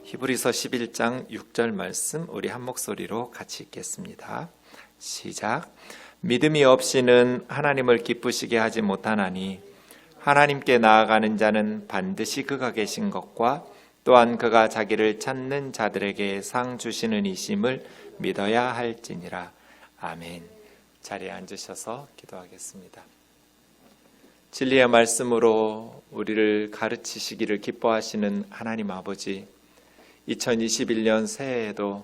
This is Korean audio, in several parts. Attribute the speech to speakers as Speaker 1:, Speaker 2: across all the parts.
Speaker 1: 히브리서 11장 6절 말씀 우리 한 목소리로 같이 읽겠습니다. 시작. 믿음이 없이는 하나님을 기쁘시게 하지 못하나니 하나님께 나아가는 자는 반드시 그가 계신 것과 또한 그가 자기를 찾는 자들에게 상 주시는 이심을 믿어야 할지니라. 아멘. 자리에 앉으셔서 기도하겠습니다. 진리의 말씀으로 우리를 가르치시기를 기뻐하시는 하나님 아버지, 2021년 새해에도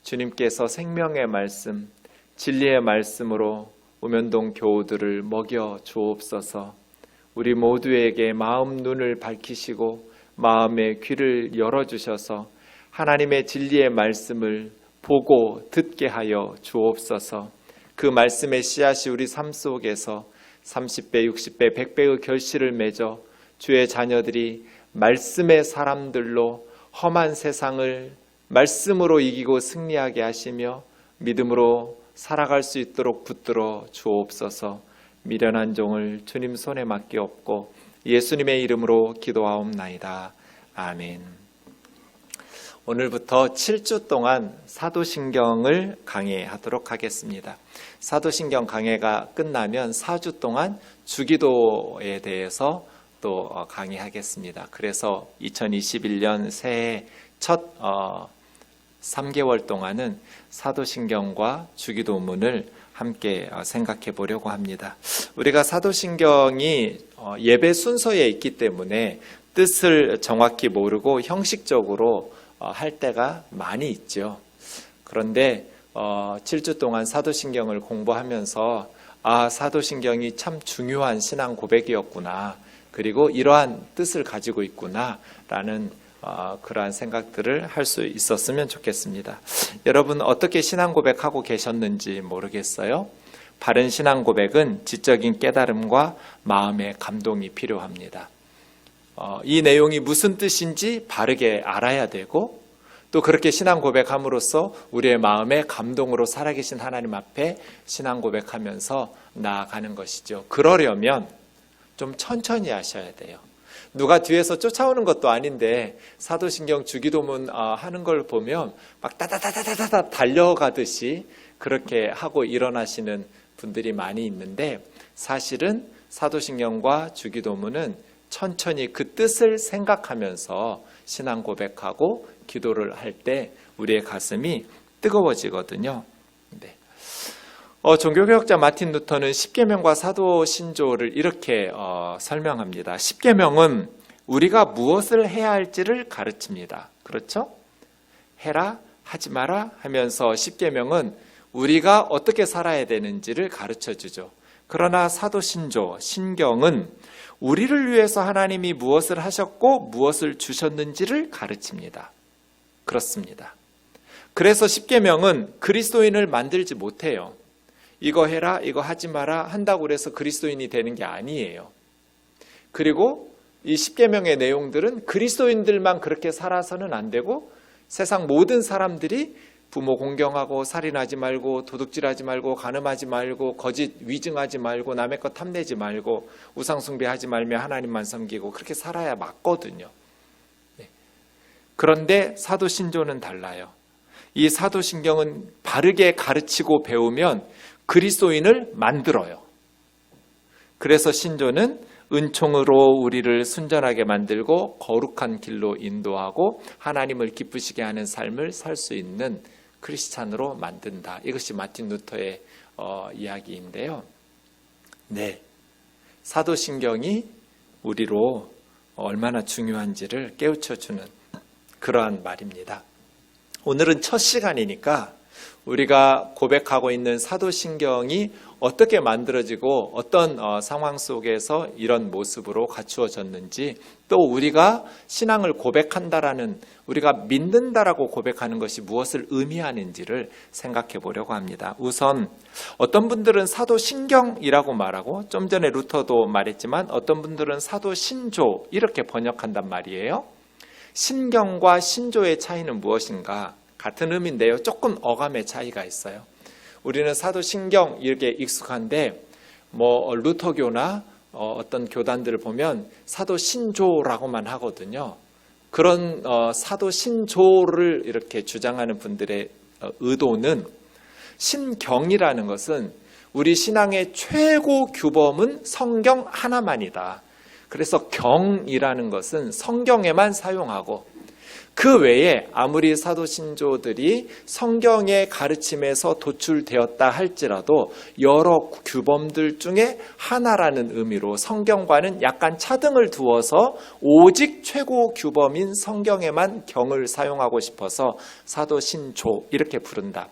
Speaker 1: 주님께서 생명의 말씀, 진리의 말씀으로 우면동 교우들을 먹여 주옵소서. 우리 모두에게 마음 눈을 밝히시고 마음의 귀를 열어주셔서 하나님의 진리의 말씀을 보고 듣게 하여 주옵소서. 그 말씀의 씨앗이 우리 삶 속에서 30배, 60배, 100배의 결실을 맺어 주의 자녀들이 말씀의 사람들로 험한 세상을 말씀으로 이기고 승리하게 하시며 믿음으로 살아갈 수 있도록 붙들어 주옵소서. 미련한 종을 주님 손에 맡기옵고 예수님의 이름으로 기도하옵나이다. 아멘. 오늘부터 7주 동안 사도신경을 강의하도록 하겠습니다. 사도신경 강해가 끝나면 4주 동안 주기도에 대해서 또 강의하겠습니다. 그래서 2021년 새해 첫 3개월 동안은 사도신경과 주기도문을 함께 생각해 보려고 합니다. 우리가 사도신경이 예배 순서에 있기 때문에 뜻을 정확히 모르고 형식적으로 할 때가 많이 있죠. 그런데 7주 동안 사도신경을 공부하면서 사도신경이 참 중요한 신앙 고백이었구나, 그리고 이러한 뜻을 가지고 있구나 라는 그러한 생각들을 할 수 있었으면 좋겠습니다. 여러분 어떻게 신앙 고백하고 계셨는지 모르겠어요. 바른 신앙 고백은 지적인 깨달음과 마음의 감동이 필요합니다. 이 내용이 무슨 뜻인지 바르게 알아야 되고, 또 그렇게 신앙 고백함으로써 우리의 마음에 감동으로 살아계신 하나님 앞에 신앙 고백하면서 나아가는 것이죠. 그러려면 좀 천천히 하셔야 돼요. 누가 뒤에서 쫓아오는 것도 아닌데 사도신경 주기도문 하는 걸 보면 막 따다다다다다 달려가듯이 그렇게 하고 일어나시는 분들이 많이 있는데, 사실은 사도신경과 주기도문은 천천히 그 뜻을 생각하면서 신앙 고백하고 기도를 할 때 우리의 가슴이 뜨거워지거든요. 네. 종교개혁자 마틴 루터는 십계명과 사도신조를 이렇게 설명합니다. 십계명은 우리가 무엇을 해야 할지를 가르칩니다. 그렇죠? 해라, 하지 마라 하면서 십계명은 우리가 어떻게 살아야 되는지를 가르쳐주죠. 그러나 사도신조, 신경은 우리를 위해서 하나님이 무엇을 하셨고 무엇을 주셨는지를 가르칩니다. 그렇습니다. 그래서 십계명은 그리스도인을 만들지 못해요. 이거 해라, 이거 하지 마라 한다고 해서 그리스도인이 되는 게 아니에요. 그리고 이 십계명의 내용들은 그리스도인들만 그렇게 살아서는 안 되고, 세상 모든 사람들이 부모 공경하고 살인하지 말고 도둑질하지 말고 간음하지 말고 거짓 위증하지 말고 남의 것 탐내지 말고 우상 숭배하지 말며 하나님만 섬기고 그렇게 살아야 맞거든요. 네. 그런데 사도신조는 달라요. 이 사도신경은 바르게 가르치고 배우면 그리스도인을 만들어요. 그래서 신조는 은총으로 우리를 순전하게 만들고 거룩한 길로 인도하고 하나님을 기쁘시게 하는 삶을 살 수 있는 크리스찬으로 만든다. 이것이 마틴 루터의 이야기인데요. 네, 사도신경이 우리로 얼마나 중요한지를 깨우쳐주는 그러한 말입니다. 오늘은 첫 시간이니까 우리가 고백하고 있는 사도신경이 어떻게 만들어지고 어떤 상황 속에서 이런 모습으로 갖추어졌는지, 또 우리가 신앙을 고백한다라는, 우리가 믿는다라고 고백하는 것이 무엇을 의미하는지를 생각해 보려고 합니다. 우선 어떤 분들은 사도신경이라고 말하고, 좀 전에 루터도 말했지만 어떤 분들은 사도신조 이렇게 번역한단 말이에요. 신경과 신조의 차이는 무엇인가? 같은 의미인데요, 조금 어감의 차이가 있어요. 우리는 사도신경 이렇게 익숙한데 루터교나 어떤 교단들을 보면 사도신조라고만 하거든요. 그런 사도 신조를 이렇게 주장하는 분들의 의도는 신경이라는 것은 우리 신앙의 최고 규범은 성경 하나만이다. 그래서 경이라는 것은 성경에만 사용하고 그 외에 아무리 사도 신조들이 성경의 가르침에서 도출되었다 할지라도 여러 규범들 중에 하나라는 의미로 성경과는 약간 차등을 두어서 오직 최고 규범인 성경에만 경을 사용하고 싶어서 사도 신조 이렇게 부른다.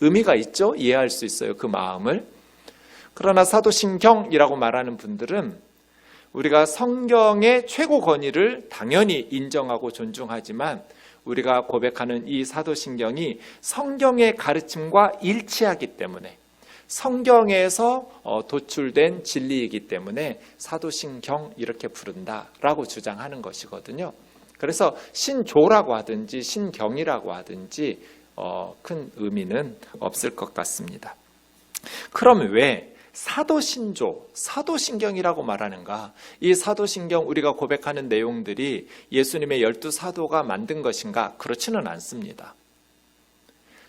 Speaker 1: 의미가 있죠? 이해할 수 있어요. 그 마음을. 그러나 사도 신경이라고 말하는 분들은 우리가 성경의 최고 권위를 당연히 인정하고 존중하지만 우리가 고백하는 이 사도신경이 성경의 가르침과 일치하기 때문에 성경에서 도출된 진리이기 때문에 사도신경 이렇게 부른다라고 주장하는 것이거든요. 그래서 신조라고 하든지 신경이라고 하든지 큰 의미는 없을 것 같습니다. 그럼 왜 사도신조, 사도신경이라고 말하는가? 이 사도신경 우리가 고백하는 내용들이 예수님의 12사도가 만든 것인가? 그렇지는 않습니다.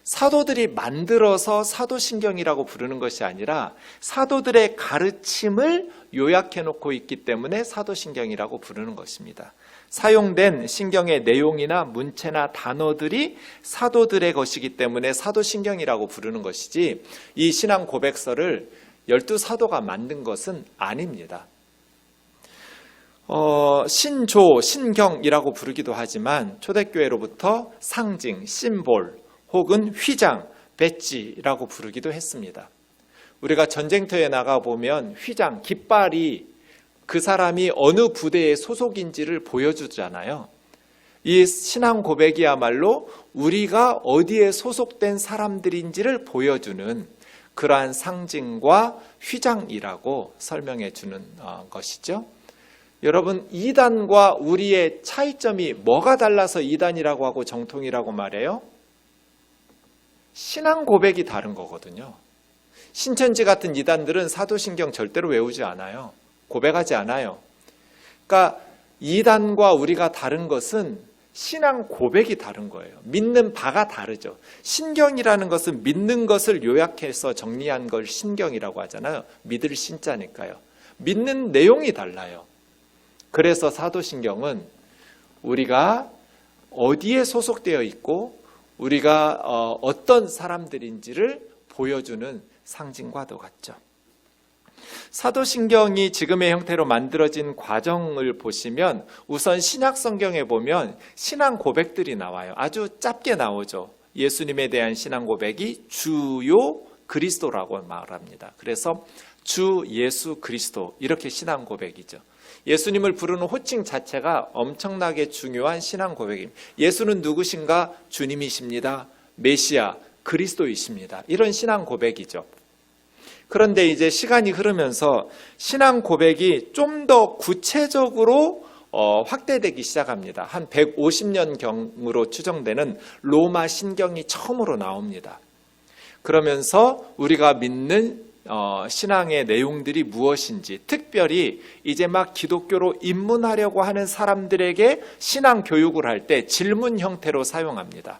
Speaker 1: 사도들이 만들어서 사도신경이라고 부르는 것이 아니라 사도들의 가르침을 요약해 놓고 있기 때문에 사도신경이라고 부르는 것입니다. 사용된 신경의 내용이나 문체나 단어들이 사도들의 것이기 때문에 사도신경이라고 부르는 것이지 이 신앙 고백서를 12사도가 만든 것은 아닙니다. 신조, 신경이라고 부르기도 하지만 초대교회로부터 상징, 심볼 혹은 휘장, 배지라고 부르기도 했습니다. 우리가 전쟁터에 나가보면 휘장, 깃발이 그 사람이 어느 부대의 소속인지를 보여주잖아요. 이 신앙 고백이야말로 우리가 어디에 소속된 사람들인지를 보여주는 그러한 상징과 휘장이라고 설명해 주는 것이죠. 여러분, 이단과 우리의 차이점이 뭐가 달라서 이단이라고 하고 정통이라고 말해요? 신앙 고백이 다른 거거든요. 신천지 같은 이단들은 사도신경 절대로 외우지 않아요. 고백하지 않아요. 그러니까 이단과 우리가 다른 것은 신앙 고백이 다른 거예요. 믿는 바가 다르죠. 신경이라는 것은 믿는 것을 요약해서 정리한 걸 신경이라고 하잖아요. 믿을 신자니까요. 믿는 내용이 달라요. 그래서 사도신경은 우리가 어디에 소속되어 있고 우리가 어떤 사람들인지를 보여주는 상징과도 같죠. 사도신경이 지금의 형태로 만들어진 과정을 보시면 우선 신약성경에 보면 신앙 고백들이 나와요. 아주 짧게 나오죠. 예수님에 대한 신앙 고백이 주요 그리스도라고 말합니다. 그래서 주 예수 그리스도 이렇게 신앙 고백이죠. 예수님을 부르는 호칭 자체가 엄청나게 중요한 신앙 고백입니다. 예수는 누구신가? 주님이십니다. 메시아, 그리스도이십니다. 이런 신앙 고백이죠. 그런데 이제 시간이 흐르면서 신앙 고백이 좀 더 구체적으로 확대되기 시작합니다. 한 150년경으로 추정되는 로마 신경이 처음으로 나옵니다. 그러면서 우리가 믿는 신앙의 내용들이 무엇인지, 특별히 이제 막 기독교로 입문하려고 하는 사람들에게 신앙 교육을 할 때 질문 형태로 사용합니다.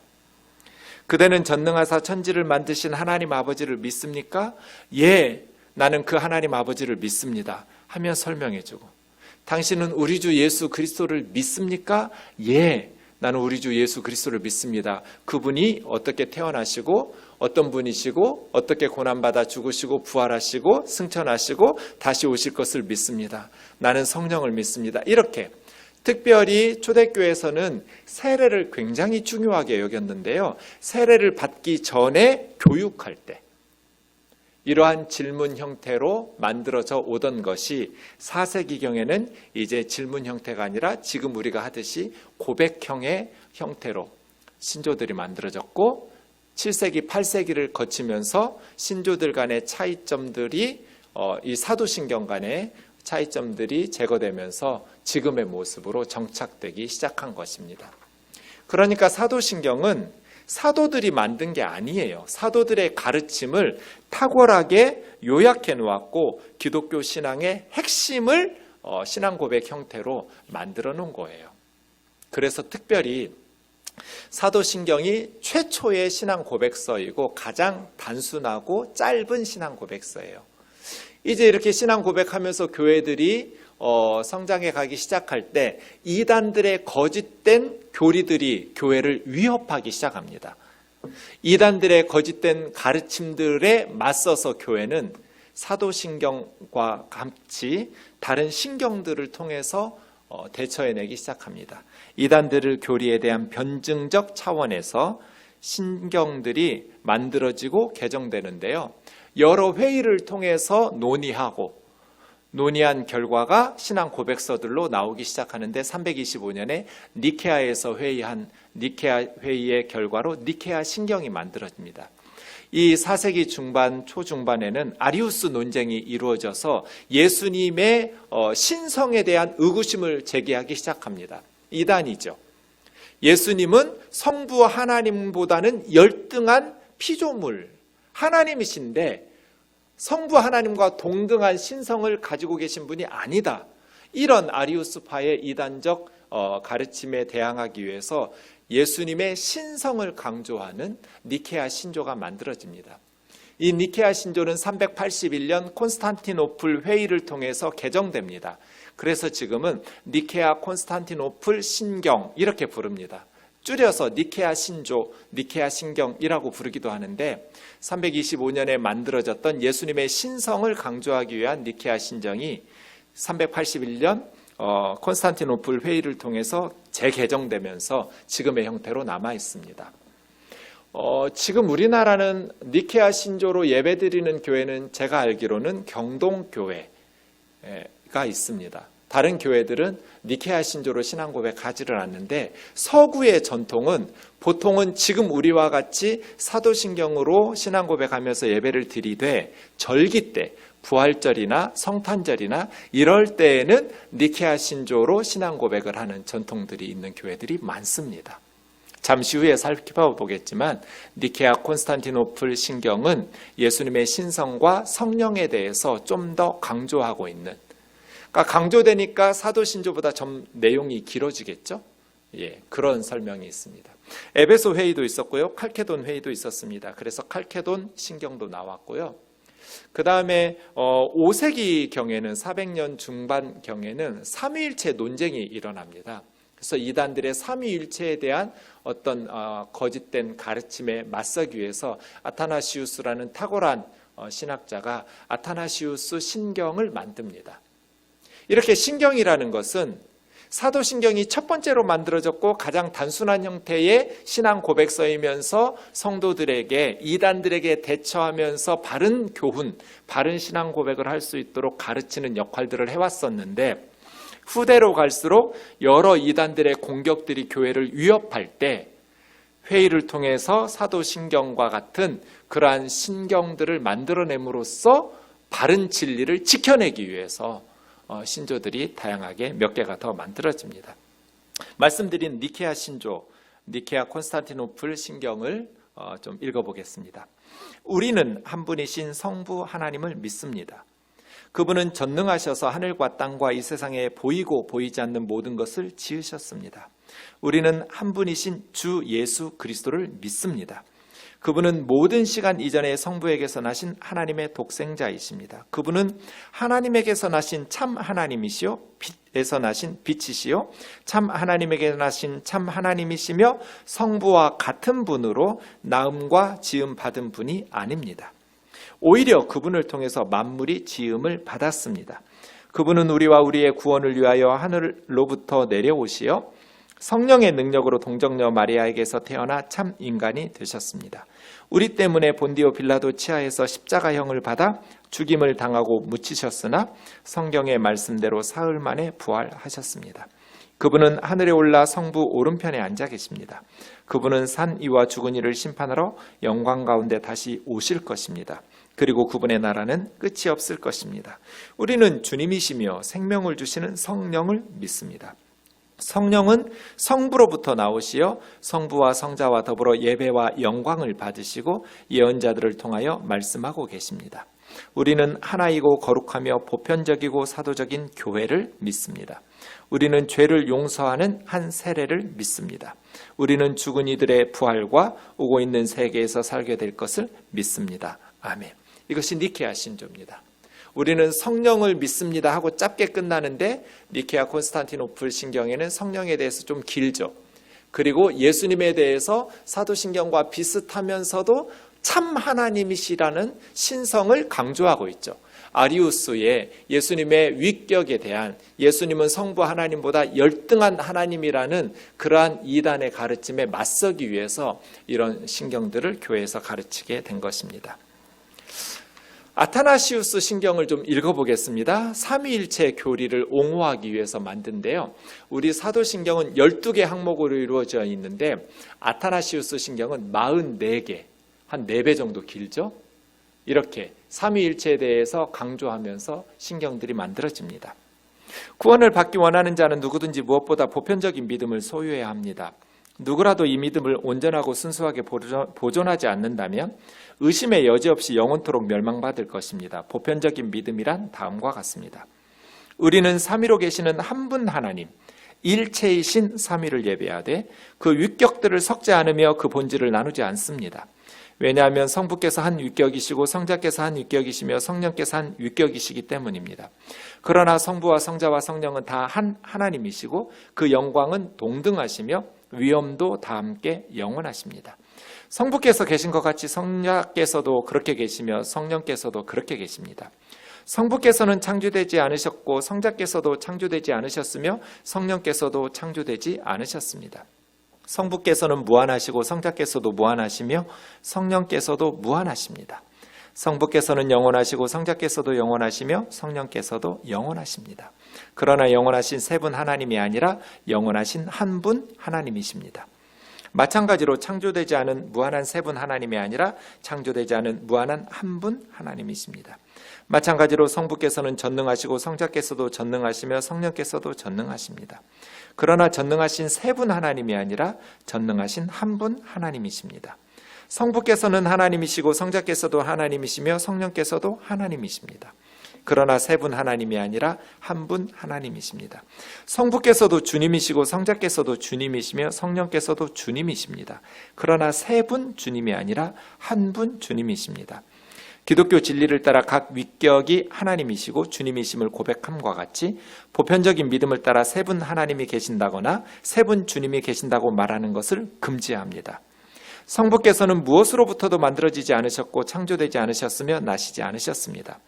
Speaker 1: 그대는 전능하사 천지를 만드신 하나님 아버지를 믿습니까? 예, 나는 그 하나님 아버지를 믿습니다. 하며 설명해주고, 당신은 우리 주 예수 그리스도를 믿습니까? 예, 나는 우리 주 예수 그리스도를 믿습니다. 그분이 어떻게 태어나시고 어떤 분이시고 어떻게 고난받아 죽으시고 부활하시고 승천하시고 다시 오실 것을 믿습니다. 나는 성령을 믿습니다. 이렇게 특별히 초대교회에서는 세례를 굉장히 중요하게 여겼는데요. 세례를 받기 전에 교육할 때 이러한 질문 형태로 만들어져 오던 것이 4세기경에는 이제 질문 형태가 아니라 지금 우리가 하듯이 고백형의 형태로 신조들이 만들어졌고 7세기, 8세기를 거치면서 신조들 간의 차이점들이 이 사도신경 간의 차이점들이 제거되면서 지금의 모습으로 정착되기 시작한 것입니다. 그러니까 사도신경은 사도들이 만든 게 아니에요. 사도들의 가르침을 탁월하게 요약해 놓았고 기독교 신앙의 핵심을 신앙 고백 형태로 만들어 놓은 거예요. 그래서 특별히 사도신경이 최초의 신앙 고백서이고 가장 단순하고 짧은 신앙 고백서예요. 이제 이렇게 신앙 고백하면서 교회들이 성장해 가기 시작할 때 이단들의 거짓된 교리들이 교회를 위협하기 시작합니다. 이단들의 거짓된 가르침들에 맞서서 교회는 사도신경과 같이 다른 신경들을 통해서 대처해내기 시작합니다. 이단들의 교리에 대한 변증적 차원에서 신경들이 만들어지고 개정되는데요. 여러 회의를 통해서 논의한 결과가 신앙 고백서들로 나오기 시작하는데 325년에 니케아에서 회의한 니케아 회의의 결과로 니케아 신경이 만들어집니다. 이 4세기 중반 초중반에는 아리우스 논쟁이 이루어져서 예수님의 신성에 대한 의구심을 제기하기 시작합니다. 이단이죠. 예수님은 성부 하나님보다는 열등한 피조물, 하나님이신데 성부 하나님과 동등한 신성을 가지고 계신 분이 아니다. 이런 아리우스파의 이단적 가르침에 대항하기 위해서 예수님의 신성을 강조하는 니케아 신조가 만들어집니다. 이 니케아 신조는 381년 콘스탄티노플 회의를 통해서 개정됩니다. 그래서 지금은 니케아 콘스탄티노플 신경 이렇게 부릅니다. 줄여서 니케아 신조, 니케아 신경이라고 부르기도 하는데 325년에 만들어졌던 예수님의 신성을 강조하기 위한 니케아 신정이 381년 콘스탄티노플 회의를 통해서 재개정되면서 지금의 형태로 남아 있습니다. 지금 우리나라는 니케아 신조로 예배드리는 교회는 제가 알기로는 경동교회가 있습니다. 다른 교회들은 니케아 신조로 신앙 고백하지를 않는데 서구의 전통은 보통은 지금 우리와 같이 사도신경으로 신앙 고백하면서 예배를 드리되 절기 때 부활절이나 성탄절이나 이럴 때에는 니케아 신조로 신앙 고백을 하는 전통들이 있는 교회들이 많습니다. 잠시 후에 살펴보겠지만 니케아 콘스탄티노플 신경은 예수님의 신성과 성령에 대해서 좀 더 강조하고 있는, 그러니까 강조되니까 사도신조보다 좀 내용이 길어지겠죠? 그런 설명이 있습니다. 에베소 회의도 있었고요. 칼케돈 회의도 있었습니다. 그래서 칼케돈 신경도 나왔고요. 그 다음에 5세기 경에는 400년 중반 경에는 삼위일체 논쟁이 일어납니다. 그래서 이단들의 삼위일체에 대한 어떤 거짓된 가르침에 맞서기 위해서 아타나시우스라는 탁월한 신학자가 아타나시우스 신경을 만듭니다. 이렇게 신경이라는 것은 사도신경이 첫 번째로 만들어졌고 가장 단순한 형태의 신앙 고백서이면서 성도들에게 이단들에게 대처하면서 바른 교훈, 바른 신앙 고백을 할 수 있도록 가르치는 역할들을 해왔었는데 후대로 갈수록 여러 이단들의 공격들이 교회를 위협할 때 회의를 통해서 사도신경과 같은 그러한 신경들을 만들어냄으로써 바른 진리를 지켜내기 위해서 신조들이 다양하게 몇 개가 더 만들어집니다. 말씀드린 니케아 신조, 니케아 콘스탄티노플 신경을 좀 읽어보겠습니다. 우리는 한 분이신 성부 하나님을 믿습니다. 그분은 전능하셔서 하늘과 땅과 이 세상에 보이고 보이지 않는 모든 것을 지으셨습니다. 우리는 한 분이신 주 예수 그리스도를 믿습니다. 그분은 모든 시간 이전에 성부에게서 나신 하나님의 독생자이십니다. 그분은 하나님에게서 나신 참 하나님이시요 빛에서 나신 빛이시요 참 하나님에게 나신 참 하나님이시며 성부와 같은 분으로 나음과 지음 받은 분이 아닙니다. 오히려 그분을 통해서 만물이 지음을 받았습니다. 그분은 우리와 우리의 구원을 위하여 하늘로부터 내려오시어 성령의 능력으로 동정녀 마리아에게서 태어나 참 인간이 되셨습니다. 우리 때문에 본디오 빌라도 치하에서 십자가형을 받아 죽임을 당하고 묻히셨으나 성경의 말씀대로 사흘 만에 부활하셨습니다. 그분은 하늘에 올라 성부 오른편에 앉아 계십니다. 그분은 산 이와 죽은 이를 심판하러 영광 가운데 다시 오실 것입니다. 그리고 그분의 나라는 끝이 없을 것입니다. 우리는 주님이시며 생명을 주시는 성령을 믿습니다. 성령은 성부로부터 나오시어 성부와 성자와 더불어 예배와 영광을 받으시고 예언자들을 통하여 말씀하고 계십니다. 우리는 하나이고 거룩하며 보편적이고 사도적인 교회를 믿습니다. 우리는 죄를 용서하는 한 세례를 믿습니다. 우리는 죽은 이들의 부활과 오고 있는 세계에서 살게 될 것을 믿습니다. 아멘. 이것이 니케아 신조입니다. 우리는 성령을 믿습니다 하고 짧게 끝나는데 니케아 콘스탄티노플 신경에는 성령에 대해서 좀 길죠. 그리고 예수님에 대해서 사도신경과 비슷하면서도 참 하나님이시라는 신성을 강조하고 있죠. 아리우스의 예수님의 위격에 대한, 예수님은 성부 하나님보다 열등한 하나님이라는 그러한 이단의 가르침에 맞서기 위해서 이런 신경들을 교회에서 가르치게 된 것입니다. 아타나시우스 신경을 좀 읽어보겠습니다. 삼위일체 교리를 옹호하기 위해서 만든데요. 우리 사도신경은 12개 항목으로 이루어져 있는데 아타나시우스 신경은 44개, 한 4배 정도 길죠. 이렇게 삼위일체에 대해서 강조하면서 신경들이 만들어집니다. 구원을 받기 원하는 자는 누구든지 무엇보다 보편적인 믿음을 소유해야 합니다. 누구라도 이 믿음을 온전하고 순수하게 보존하지 않는다면 의심의 여지 없이 영원토록 멸망받을 것입니다. 보편적인 믿음이란 다음과 같습니다. 우리는 삼위로 계시는 한 분 하나님, 일체이신 삼위를 예배하되 그 위격들을 섞지 않으며 그 본질을 나누지 않습니다. 왜냐하면 성부께서 한 위격이시고 성자께서 한 위격이시며 성령께서 한 위격이시기 때문입니다. 그러나 성부와 성자와 성령은 다 한 하나님이시고 그 영광은 동등하시며 위엄도 다 함께 영원하십니다. 성부께서 계신 것 같이 성자께서도 그렇게 계시며 성령께서도 그렇게 계십니다. 성부께서는 창조되지 않으셨고 성자께서도 창조되지 않으셨으며 성령께서도 창조되지 않으셨습니다. 성부께서는 무한하시고 성자께서도 무한하시며 성령께서도 무한하십니다. 성부께서는 영원하시고 성자께서도 영원하시며 성령께서도 영원하십니다. 그러나 영원하신 세 분 하나님이 아니라 영원하신 한 분 하나님이십니다. 마찬가지로 창조되지 않은 무한한 세 분 하나님이 아니라 창조되지 않은 무한한 한 분 하나님이십니다. 마찬가지로 성부께서는 전능하시고 성자께서도 전능하시며 성령께서도 전능하십니다. 그러나 전능하신 세 분 하나님이 아니라 전능하신 한 분 하나님이십니다. 성부께서는 하나님이시고 성자께서도 하나님이시며 성령께서도 하나님이십니다. 그러나 세 분 하나님이 아니라 한 분 하나님이십니다. 성부께서도 주님이시고 성자께서도 주님이시며 성령께서도 주님이십니다. 그러나 세 분 주님이 아니라 한 분 주님이십니다. 기독교 진리를 따라 각 위격이 하나님이시고 주님이심을 고백함과 같이 보편적인 믿음을 따라 세 분 하나님이 계신다거나 세 분 주님이 계신다고 말하는 것을 금지합니다. 성부께서는 무엇으로부터도 만들어지지 않으셨고 창조되지 않으셨으며 나시지 않으셨습니다.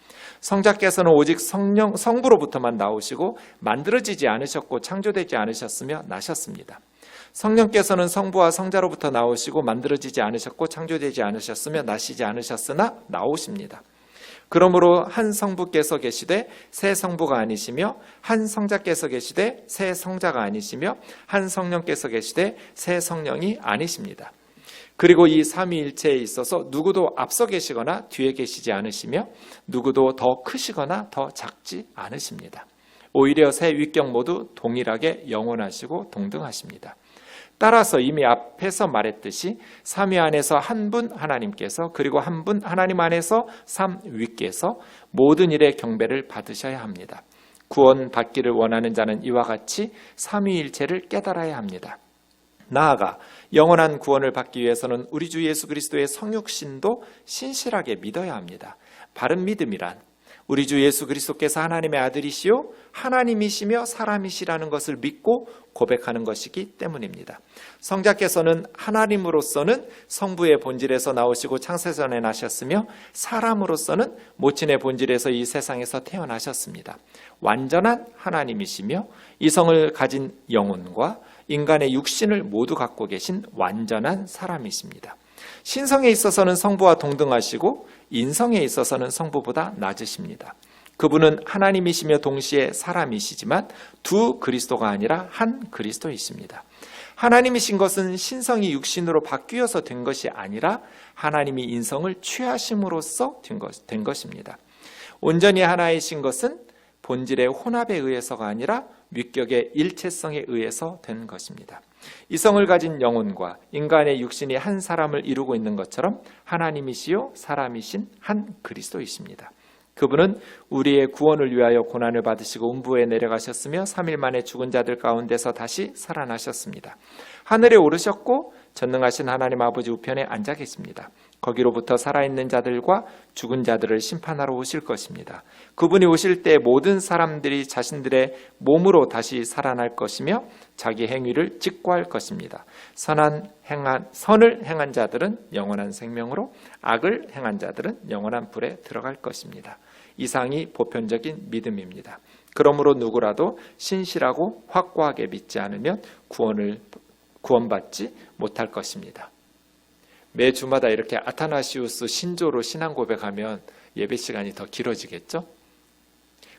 Speaker 1: 성자께서는 오직 성부로부터만 나오시고 만들어지지 않으셨고 창조되지 않으셨으며 나셨습니다. 성령께서는 성부와 성자로부터 나오시고 만들어지지 않으셨고 창조되지 않으셨으며 나시지 않으셨으나 나오십니다. 그러므로 한 성부께서 계시되 새 성부가 아니시며 한 성자께서 계시되 새 성자가 아니시며 한 성령께서 계시되 새 성령이 아니십니다. 그리고 이 삼위일체에 있어서 누구도 앞서 계시거나 뒤에 계시지 않으시며 누구도 더 크시거나 더 작지 않으십니다. 오히려 세 위격 모두 동일하게 영원하시고 동등하십니다. 따라서 이미 앞에서 말했듯이 삼위 안에서 한 분 하나님께서 그리고 한 분 하나님 안에서 삼위께서 모든 일의 경배를 받으셔야 합니다. 구원받기를 원하는 자는 이와 같이 삼위일체를 깨달아야 합니다. 나아가 영원한 구원을 받기 위해서는 우리 주 예수 그리스도의 성육신도 신실하게 믿어야 합니다. 바른 믿음이란 우리 주 예수 그리스도께서 하나님의 아들이시요 하나님이시며 사람이시라는 것을 믿고 고백하는 것이기 때문입니다. 성자께서는 하나님으로서는 성부의 본질에서 나오시고 창세전에 나셨으며 사람으로서는 모친의 본질에서 이 세상에서 태어나셨습니다. 완전한 하나님이시며 이성을 가진 영혼과 인간의 육신을 모두 갖고 계신 완전한 사람이십니다. 신성에 있어서는 성부와 동등하시고 인성에 있어서는 성부보다 낮으십니다. 그분은 하나님이시며 동시에 사람이시지만 두 그리스도가 아니라 한 그리스도이십니다. 하나님이신 것은 신성이 육신으로 바뀌어서 된 것이 아니라 하나님이 인성을 취하심으로써 된 것입니다. 온전히 하나이신 것은 본질의 혼합에 의해서가 아니라 위격의 일체성에 의해서 된 것입니다. 이성을 가진 영혼과 인간의 육신이 한 사람을 이루고 있는 것처럼 하나님이시요 사람이신 한 그리스도이십니다. 그분은 우리의 구원을 위하여 고난을 받으시고 음부에 내려가셨으며 3일 만에 죽은 자들 가운데서 다시 살아나셨습니다. 하늘에 오르셨고 전능하신 하나님 아버지 우편에 앉아 계십니다. 거기로부터 살아있는 자들과 죽은 자들을 심판하러 오실 것입니다. 그분이 오실 때 모든 사람들이 자신들의 몸으로 다시 살아날 것이며 자기 행위를 직고할 것입니다. 선을 행한 자들은 영원한 생명으로, 악을 행한 자들은 영원한 불에 들어갈 것입니다. 이상이 보편적인 믿음입니다. 그러므로 누구라도 신실하고 확고하게 믿지 않으면 구원받지 못할 것입니다. 매 주마다 이렇게 아타나시우스 신조로 신앙 고백하면 예배 시간이 더 길어지겠죠?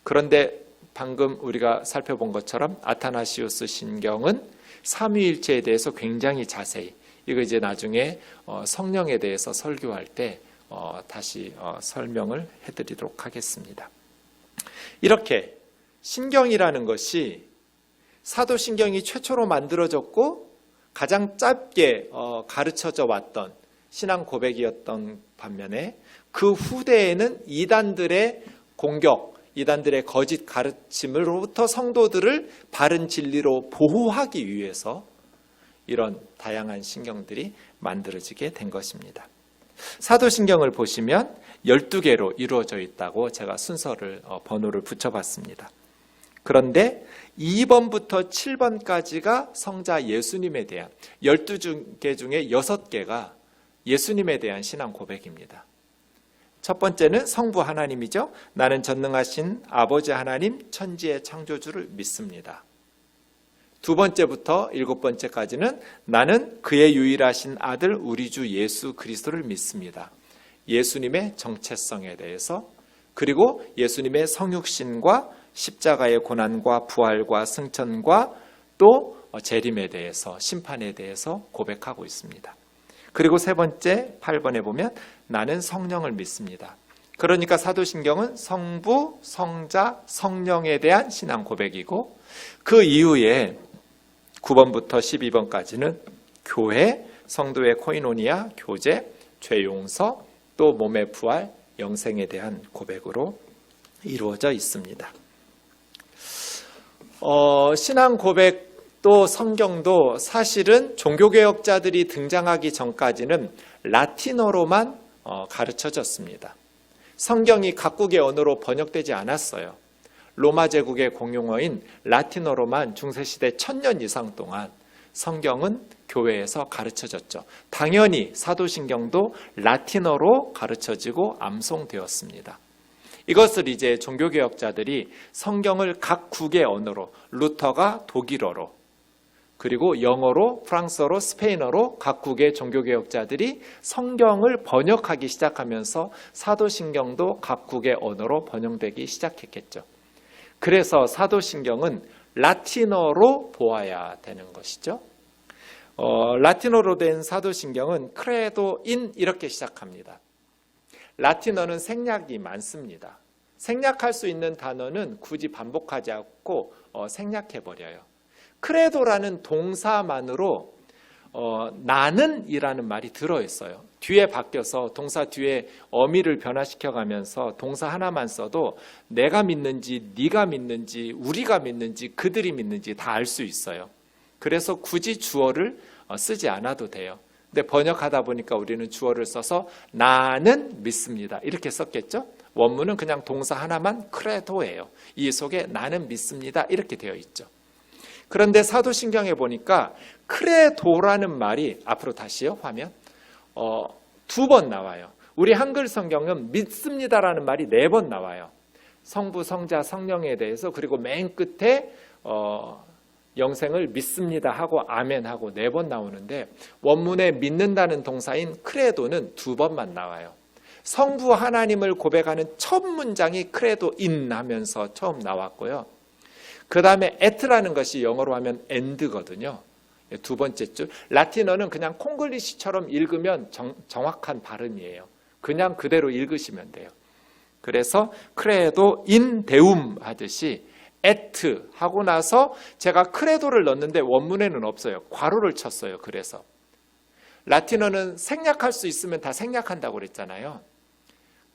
Speaker 1: 그런데 방금 우리가 살펴본 것처럼 아타나시우스 신경은 삼위일체에 대해서 굉장히 자세히, 이거 이제 나중에 성령에 대해서 설교할 때 다시 설명을 해드리도록 하겠습니다. 이렇게 신경이라는 것이 사도신경이 최초로 만들어졌고 가장 짧게 가르쳐져 왔던 신앙 고백이었던 반면에 그 후대에는 이단들의 공격, 이단들의 거짓 가르침으로부터 성도들을 바른 진리로 보호하기 위해서 이런 다양한 신경들이 만들어지게 된 것입니다. 사도신경을 보시면 12개로 이루어져 있다고 제가 순서를 번호를 붙여봤습니다. 그런데 2번부터 7번까지가 성자 예수님에 대한 12개 중에 6개가 예수님에 대한 신앙 고백입니다. 첫 번째는 성부 하나님이죠. 나는 전능하신 아버지 하나님 천지의 창조주를 믿습니다. 두 번째부터 7번째까지는 나는 그의 유일하신 아들 우리 주 예수 그리스도를 믿습니다. 예수님의 정체성에 대해서, 그리고 예수님의 성육신과 십자가의 고난과 부활과 승천과 또 재림에 대해서, 심판에 대해서 고백하고 있습니다. 그리고 세 번째 8번에 보면 나는 성령을 믿습니다. 그러니까 사도신경은 성부, 성자, 성령에 대한 신앙 고백이고, 그 이후에 9번부터 12번까지는 교회, 성도의 코이노니아, 교제, 죄 용서, 또 몸의 부활, 영생에 대한 고백으로 이루어져 있습니다. 신앙 고백 또 성경도 사실은 종교개혁자들이 등장하기 전까지는 라틴어로만 가르쳐졌습니다. 성경이 각국의 언어로 번역되지 않았어요. 로마 제국의 공용어인 라틴어로만 중세시대 1000년 이상 동안 성경은 교회에서 가르쳐졌죠. 당연히 사도신경도 라틴어로 가르쳐지고 암송되었습니다. 이것을 이제 종교개혁자들이 성경을 각 국의 언어로, 루터가 독일어로, 그리고 영어로, 프랑스어로, 스페인어로 각국의 종교개혁자들이 성경을 번역하기 시작하면서 사도신경도 각국의 언어로 번역되기 시작했겠죠. 그래서 사도신경은 라틴어로 보아야 되는 것이죠. 라틴어로 된 사도신경은 크레도 인 이렇게 시작합니다. 라틴어는 생략이 많습니다. 생략할 수 있는 단어는 굳이 반복하지 않고 생략해버려요. 크레도라는 동사만으로 나는 이라는 말이 들어있어요. 뒤에 바뀌어서 동사 뒤에 어미를 변화시켜가면서 동사 하나만 써도 내가 믿는지 네가 믿는지 우리가 믿는지 그들이 믿는지 다 알 수 있어요. 그래서 굳이 주어를 쓰지 않아도 돼요. 근데 번역하다 보니까 우리는 주어를 써서 나는 믿습니다 이렇게 썼겠죠. 원문은 그냥 동사 하나만 크레도예요. 이 속에 나는 믿습니다 이렇게 되어 있죠. 그런데 사도신경에 보니까 크레도라는 말이, 앞으로 다시요 화면, 2번 나와요. 우리 한글 성경은 믿습니다라는 말이 4번 나와요. 성부, 성자, 성령에 대해서, 그리고 맨 끝에 영생을 믿습니다 하고 아멘 하고 4번 나오는데, 원문에 믿는다는 동사인 크레도는 2번만 나와요. 성부 하나님을 고백하는 첫 문장이 크레도인 하면서 처음 나왔고요. 그 다음에 at라는 것이 영어로 하면 and거든요. 두 번째 줄. 라틴어는 그냥 콩글리시처럼 읽으면 정확한 발음이에요. 그냥 그대로 읽으시면 돼요. 그래서 크레도 인 데움 하듯이 at 하고 나서 제가 크레도를 넣었는데 원문에는 없어요. 괄호를 쳤어요. 그래서 라틴어는 생략할 수 있으면 다 생략한다고 그랬잖아요.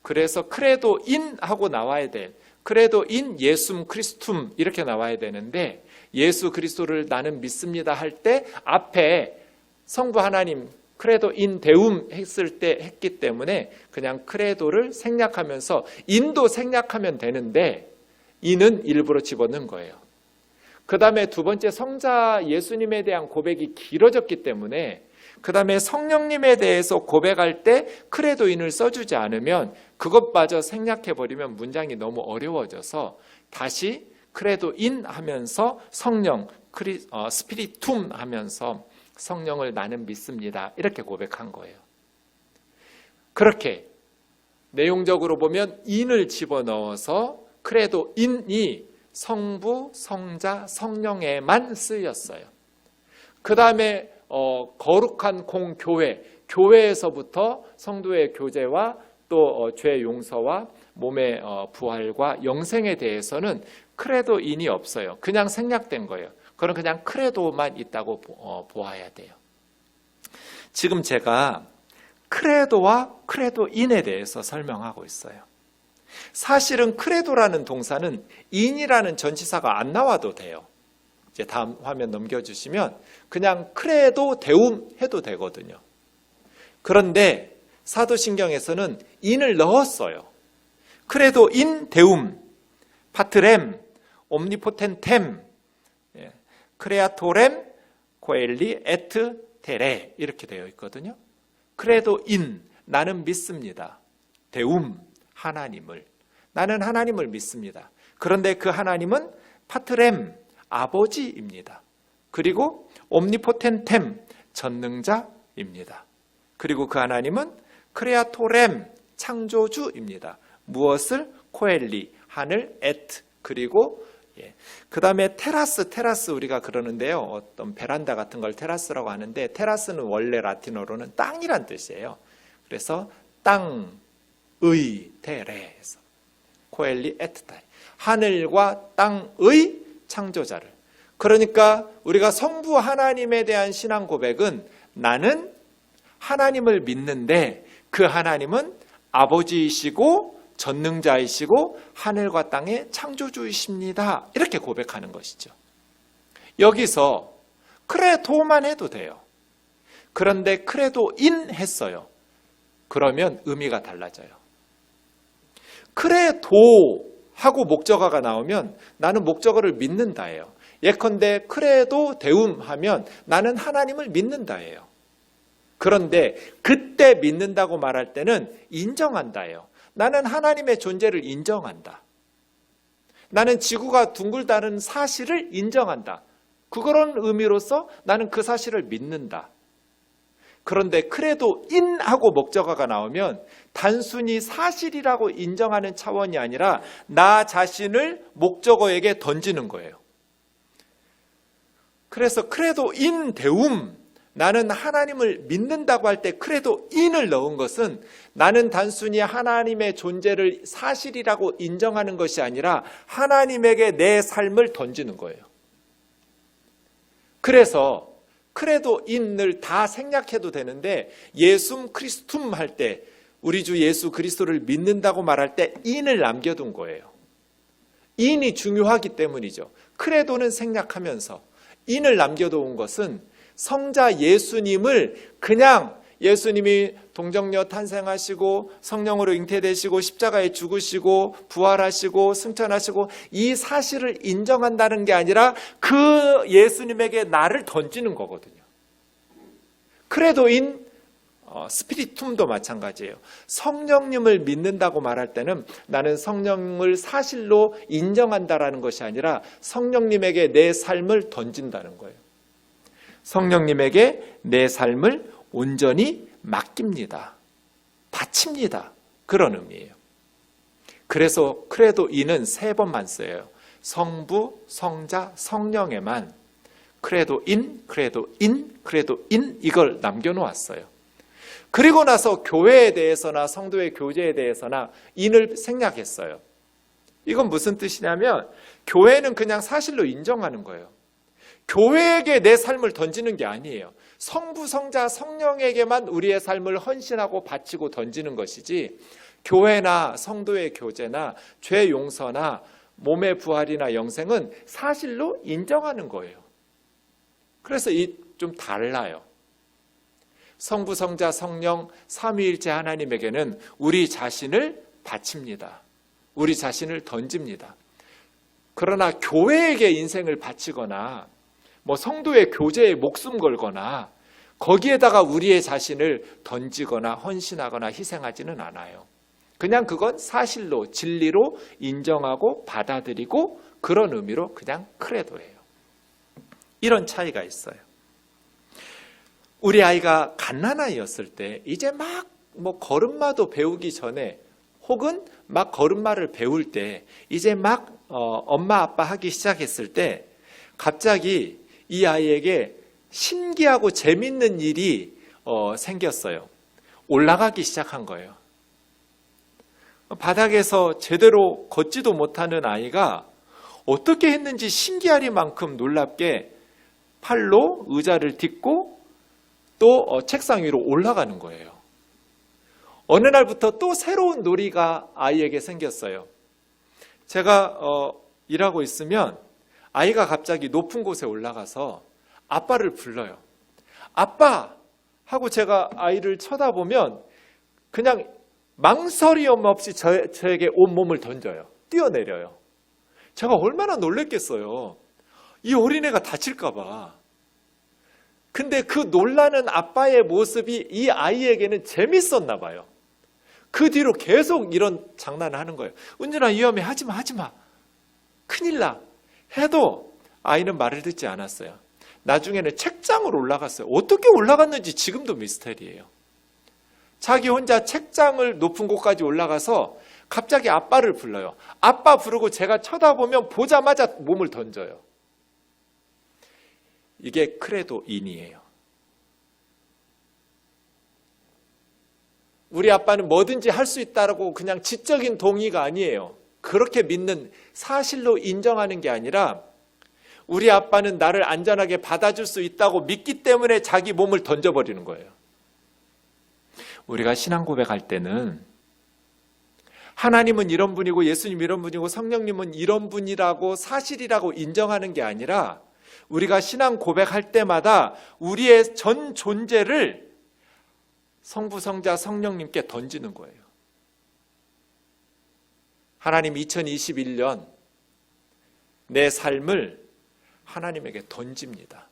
Speaker 1: 그래서 크레도인 하고 나와야 돼. 크레도인 예숨 크리스툼 이렇게 나와야 되는데 예수 그리스도를 나는 믿습니다 할 때 앞에 성부 하나님 크레도인 데움 했을 때 했기 때문에 그냥 크레도를 생략하면서 인도 생략하면 되는데 인은 일부러 집어넣은 거예요. 그 다음에 두 번째 성자 예수님에 대한 고백이 길어졌기 때문에 그 다음에 성령님에 대해서 고백할 때 크레도인을 써주지 않으면 그것마저 생략해버리면 문장이 너무 어려워져서 다시 크레도인 하면서 성령, 스피리툼 하면서 성령을 나는 믿습니다. 이렇게 고백한 거예요. 그렇게 내용적으로 보면 인을 집어넣어서 크레도인이 성부, 성자, 성령에만 쓰였어요. 그 다음에 거룩한 공교회, 교회에서부터 성도의 교제와 또 죄 용서와 몸의 부활과 영생에 대해서는 크레도인이 없어요. 그냥 생략된 거예요. 그건 그냥 크레도만 있다고 보아야 돼요. 지금 제가 크레도와 크레도인에 대해서 설명하고 있어요. 사실은 크레도라는 동사는 인이라는 전치사가 안 나와도 돼요. 이제 다음 화면 넘겨주시면 그냥 크레도 데움 해도 되거든요. 그런데 사도신경에서는 인을 넣었어요. 크레도인 데움, 파트렘, 옴니포텐템, 크레아토렘, 코엘리, 에트, 테레 이렇게 되어 있거든요. 크레도인, 나는 믿습니다. 데움, 하나님을. 나는 하나님을 믿습니다. 그런데 그 하나님은 파트렘, 아버지입니다. 그리고 옴니포텐템, 전능자입니다. 그리고 그 하나님은 크레아토렘, 창조주입니다. 무엇을? 코엘리, 하늘, 에트, 그리고 그 다음에 테라스 우리가 그러는데요. 어떤 베란다 같은 걸 테라스라고 하는데 테라스는 원래 라틴어로는 땅이란 뜻이에요. 그래서 땅의 테레에서 코엘리 에트타이, 하늘과 땅의 창조자를. 그러니까 우리가 성부 하나님에 대한 신앙 고백은 나는 하나님을 믿는데 그 하나님은 아버지이시고 전능자이시고 하늘과 땅의 창조주이십니다. 이렇게 고백하는 것이죠. 여기서 크레도만 해도 돼요. 그런데 크레도인 했어요. 그러면 의미가 달라져요. 크레도하고 목적어가 나오면 나는 목적어를 믿는다예요. 예컨대 크레도 데움 하면 나는 하나님을 믿는다예요. 그런데 그때 믿는다고 말할 때는 인정한다예요. 나는 하나님의 존재를 인정한다. 나는 지구가 둥글다는 사실을 인정한다. 그런 의미로서 나는 그 사실을 믿는다. 그런데 크레도인하고 목적어가 나오면 단순히 사실이라고 인정하는 차원이 아니라 나 자신을 목적어에게 던지는 거예요. 그래서 크레도인 데움, 나는 하나님을 믿는다고 할 때 크레도인을 넣은 것은 나는 단순히 하나님의 존재를 사실이라고 인정하는 것이 아니라 하나님에게 내 삶을 던지는 거예요. 그래서 크레도인을 다 생략해도 되는데 예숨 크리스툼 할 때 우리 주 예수 그리스도를 믿는다고 말할 때 인을 남겨둔 거예요. 인이 중요하기 때문이죠. 크레도는 생략하면서 인을 남겨둔 것은 성자 예수님을 그냥 예수님이 동정녀 탄생하시고 성령으로 잉태되시고 십자가에 죽으시고 부활하시고 승천하시고 이 사실을 인정한다는 게 아니라 그 예수님에게 나를 던지는 거거든요. 크레도인 스피리툼도 마찬가지예요. 성령님을 믿는다고 말할 때는 나는 성령을 사실로 인정한다라는 것이 아니라 성령님에게 내 삶을 던진다는 거예요. 성령님에게 내 삶을 온전히 맡깁니다. 바칩니다. 그런 의미예요. 그래서 크레도인은 3번만 써요. 성부, 성자, 성령에만 크레도인 이걸 남겨놓았어요. 그리고 나서 교회에 대해서나 성도의 교제에 대해서나 인을 생략했어요. 이건 무슨 뜻이냐면 교회는 그냥 사실로 인정하는 거예요. 교회에게 내 삶을 던지는 게 아니에요. 성부, 성자, 성령에게만 우리의 삶을 헌신하고 바치고 던지는 것이지 교회나 성도의 교제나 죄 용서나 몸의 부활이나 영생은 사실로 인정하는 거예요. 그래서 좀 달라요. 성부, 성자, 성령 삼위일체 하나님에게는 우리 자신을 바칩니다. 우리 자신을 던집니다. 그러나 교회에게 인생을 바치거나 성도의 교제에 목숨 걸거나 거기에다가 우리의 자신을 던지거나 헌신하거나 희생하지는 않아요. 그냥 그건 사실로 진리로 인정하고 받아들이고 그런 의미로 그냥 크레도예요. 이런 차이가 있어요. 우리 아이가 갓난아이였을 때 이제 막 걸음마도 배우기 전에 혹은 막 걸음마를 배울 때 이제 막 엄마 아빠 하기 시작했을 때 갑자기 이 아이에게 신기하고 재밌는 일이 생겼어요. 올라가기 시작한 거예요. 바닥에서 제대로 걷지도 못하는 아이가 어떻게 했는지 신기하리만큼 놀랍게 팔로 의자를 딛고 또 책상 위로 올라가는 거예요. 어느 날부터 또 새로운 놀이가 아이에게 생겼어요. 제가 일하고 있으면 아이가 갑자기 높은 곳에 올라가서 아빠를 불러요. 아빠! 하고 제가 아이를 쳐다보면 그냥 망설임 없이 저에게 온몸을 던져요. 뛰어내려요. 제가 얼마나 놀랬겠어요. 이 어린애가 다칠까 봐. 근데 그 놀라는 아빠의 모습이 이 아이에게는 재밌었나 봐요. 그 뒤로 계속 이런 장난을 하는 거예요. 은준아 위험해. 하지마 하지마. 큰일 나. 해도 아이는 말을 듣지 않았어요. 나중에는 책장으로 올라갔어요. 어떻게 올라갔는지 지금도 미스터리예요. 자기 혼자 책장을 높은 곳까지 올라가서 갑자기 아빠를 불러요. 아빠 부르고 제가 쳐다보면 보자마자 몸을 던져요. 이게 크레도인이에요. 우리 아빠는 뭐든지 할 수 있다고 그냥 지적인 동의가 아니에요. 그렇게 믿는 사실로 인정하는 게 아니라 우리 아빠는 나를 안전하게 받아줄 수 있다고 믿기 때문에 자기 몸을 던져버리는 거예요. 우리가 신앙 고백할 때는 하나님은 이런 분이고 예수님 이런 분이고 성령님은 이런 분이라고 사실이라고 인정하는 게 아니라 우리가 신앙 고백할 때마다 우리의 전 존재를 성부, 성자, 성령님께 던지는 거예요. 하나님 2021년 내 삶을 하나님에게 던집니다.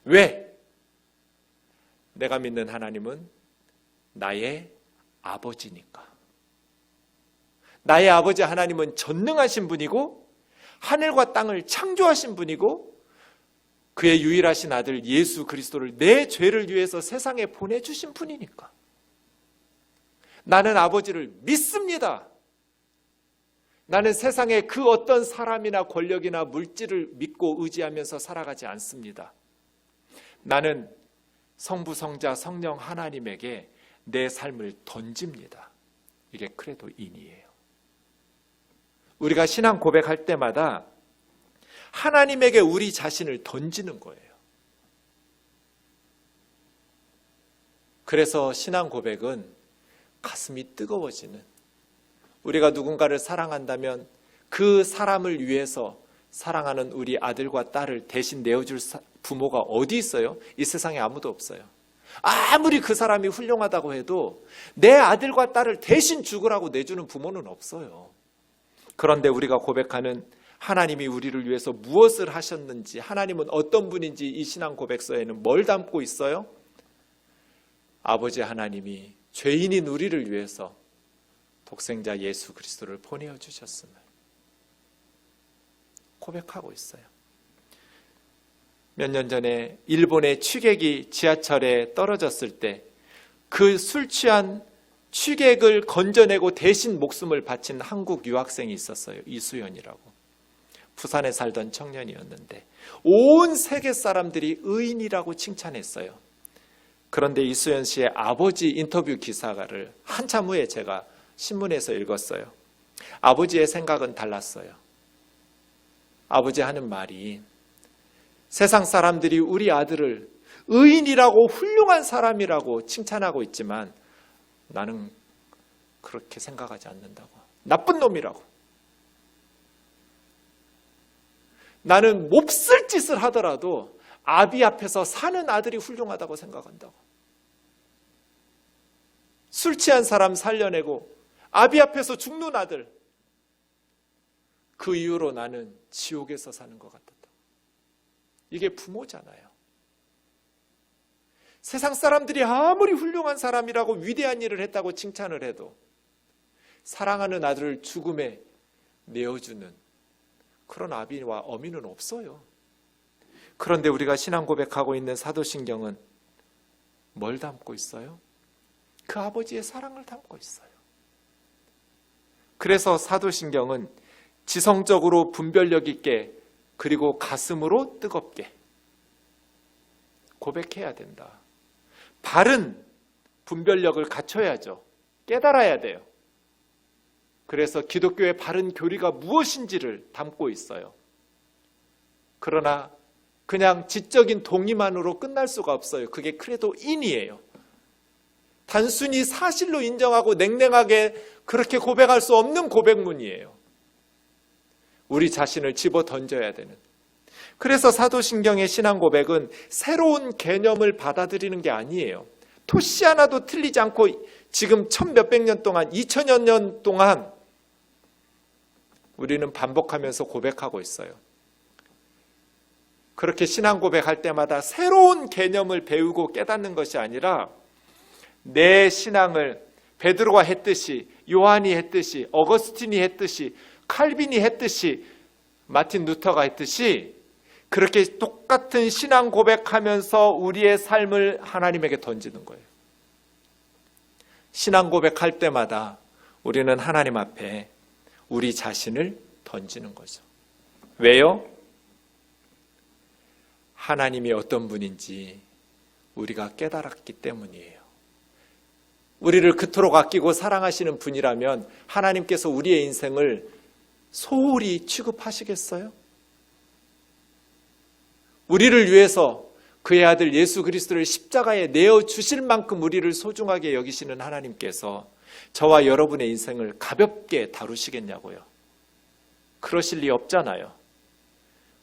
Speaker 1: 왜? 내가 믿는 하나님은 나의 아버지니까. 나의 아버지 하나님은 전능하신 분이고 하늘과 땅을 창조하신 분이고 그의 유일하신 아들 예수 그리스도를 내 죄를 위해서 세상에 보내주신 분이니까. 나는 아버지를 믿습니다. 나는 세상의 그 어떤 사람이나 권력이나 물질을 믿고 의지하면서 살아가지 않습니다. 나는 성부, 성자, 성령 하나님에게 내 삶을 던집니다. 이게 크레도인이에요. 우리가 신앙 고백할 때마다 하나님에게 우리 자신을 던지는 거예요. 그래서 신앙 고백은 가슴이 뜨거워지는, 우리가 누군가를 사랑한다면 그 사람을 위해서 사랑하는 우리 아들과 딸을 대신 내어줄 부모가 어디 있어요? 이 세상에 아무도 없어요. 아무리 그 사람이 훌륭하다고 해도 내 아들과 딸을 대신 죽으라고 내주는 부모는 없어요. 그런데 우리가 고백하는 하나님이 우리를 위해서 무엇을 하셨는지, 하나님은 어떤 분인지 이 신앙 고백서에는 뭘 담고 있어요? 아버지 하나님이 죄인인 우리를 위해서 독생자 예수 그리스도를 보내어 주셨음을 고백하고 있어요. 몇 년 전에 일본의 취객이 지하철에 떨어졌을 때 그 술 취한 취객을 건져내고 대신 목숨을 바친 한국 유학생이 있었어요. 이수연이라고. 부산에 살던 청년이었는데 온 세계 사람들이 의인이라고 칭찬했어요. 그런데 이수연 씨의 아버지 인터뷰 기사를 한참 후에 제가 신문에서 읽었어요. 아버지의 생각은 달랐어요. 아버지 하는 말이, 세상 사람들이 우리 아들을 의인이라고 훌륭한 사람이라고 칭찬하고 있지만 나는 그렇게 생각하지 않는다고. 나쁜 놈이라고. 나는 몹쓸 짓을 하더라도 아비 앞에서 사는 아들이 훌륭하다고 생각한다고. 술 취한 사람 살려내고 아비 앞에서 죽는 아들, 그 이후로 나는 지옥에서 사는 것 같았다. 이게 부모잖아요. 세상 사람들이 아무리 훌륭한 사람이라고 위대한 일을 했다고 칭찬을 해도 사랑하는 아들을 죽음에 내어주는 그런 아비와 어미는 없어요. 그런데 우리가 신앙 고백하고 있는 사도신경은 뭘 담고 있어요? 그 아버지의 사랑을 담고 있어요. 그래서 사도신경은 지성적으로 분별력 있게 그리고 가슴으로 뜨겁게 고백해야 된다. 바른 분별력을 갖춰야죠. 깨달아야 돼요. 그래서 기독교의 바른 교리가 무엇인지를 담고 있어요. 그러나 그냥 지적인 동의만으로 끝날 수가 없어요. 그게 크레도인이에요. 단순히 사실로 인정하고 냉랭하게 그렇게 고백할 수 없는 고백문이에요. 우리 자신을 집어 던져야 되는. 그래서 사도신경의 신앙 고백은 새로운 개념을 받아들이는 게 아니에요. 토시 하나도 틀리지 않고 지금 1000몇백 년 동안 2000여 년 동안 우리는 반복하면서 고백하고 있어요. 그렇게 신앙 고백할 때마다 새로운 개념을 배우고 깨닫는 것이 아니라 내 신앙을 베드로가 했듯이, 요한이 했듯이, 어거스틴이 했듯이, 칼빈이 했듯이, 마틴 루터가 했듯이 그렇게 똑같은 신앙 고백하면서 우리의 삶을 하나님에게 던지는 거예요. 신앙 고백할 때마다 우리는 하나님 앞에 우리 자신을 던지는 거죠. 왜요? 하나님이 어떤 분인지 우리가 깨달았기 때문이에요. 우리를 그토록 아끼고 사랑하시는 분이라면 하나님께서 우리의 인생을 소홀히 취급하시겠어요? 우리를 위해서 그의 아들 예수 그리스도를 십자가에 내어주실 만큼 우리를 소중하게 여기시는 하나님께서 저와 여러분의 인생을 가볍게 다루시겠냐고요. 그러실 리 없잖아요.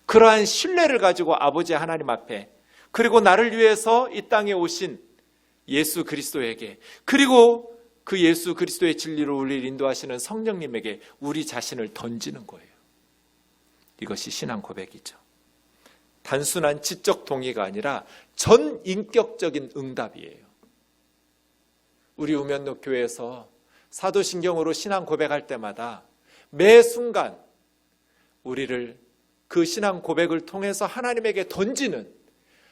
Speaker 1: 그러한 신뢰를 가지고 아버지 하나님 앞에, 그리고 나를 위해서 이 땅에 오신 예수 그리스도에게, 그리고 그 예수 그리스도의 진리로 우리를 인도하시는 성령님에게 우리 자신을 던지는 거예요. 이것이 신앙 고백이죠. 단순한 지적 동의가 아니라 전인격적인 응답이에요. 우리 우면로 교회에서 사도신경으로 신앙 고백할 때마다 매 순간 우리를 그 신앙 고백을 통해서 하나님에게 던지는,